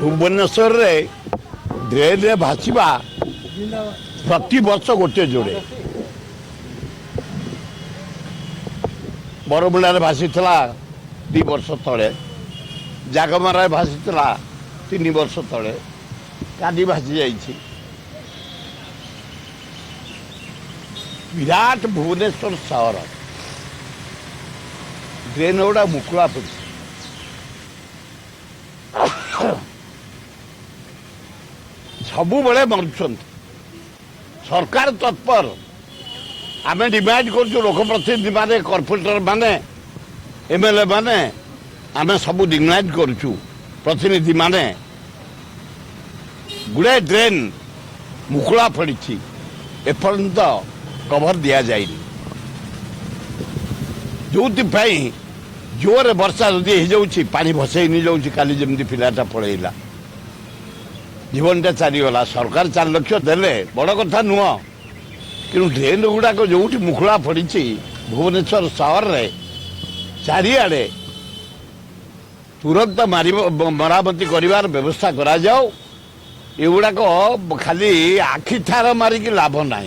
Bhubaneswar drain रे भाषा प्रति वर्ष गोटे जोड़े बरमुड़ा भाषी 2 वर्ष तले जागमारा भाषी 3 वर्ष तले काली भाषी जाइए विराट भुवनेश्वर सहर ड्रेन गुड़ा मुकुला पड़ी सबुबले मरुंट सरकार तत्पर आम डिमांड कर लोकप्रतिनिधि माने कॉर्पोरेटर माने एमएलए माने आम सब डिमांड करुचु प्रतिनिधि माने गुड़े ड्रेन मुकुला पड़ी एपर्यंत कभर दि जाए जो जोर वर्षा जदि हो पानी भसई नहीं जाऊँ काली जमी पिलाटा पलैला जीवनटा चलीगला सरकार 4 लाख देले बड़ कथा नुह कि ड्रेन गुड़ाक जो मुखुला पड़ी भुवनेश्वर सहर रे चारिआडे तुरंत मरामती कर व्यवस्था करा जाओ एगुड़ाक खाली आखि ठार मारिक लाभ ना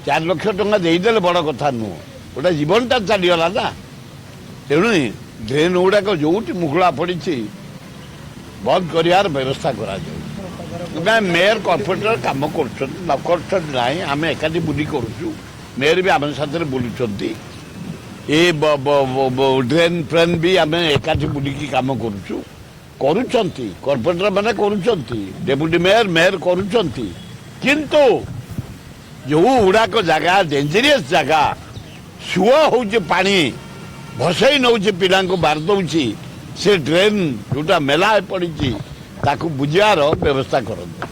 4 लाख टंका देदेले बड़ कथा नुह गोटे जीवनटा चलीगला ना तेणु ड्रेन गुड़ाक जो मुखुला पड़ी बंद कर व्यवस्था करा मेयर कॉर्पोरेटर कम कर आम एकाठी बुली करुचु मेयर भी आम साथ बुलूँ ये ड्रेन फ्रेन भी आम एकाठी बुलिकी कम करुचु कॉर्पोरेटर मैंने डेप्यूटी मेयर मेयर करुँच किंतु जो गुड़ाक जगह डेंजरियस जगह सुआ हो पानी भसई नौ पिला बार दौर से ड्रेन जोटा मेला पड़ी ताकू बुझार व्यवस्था करते।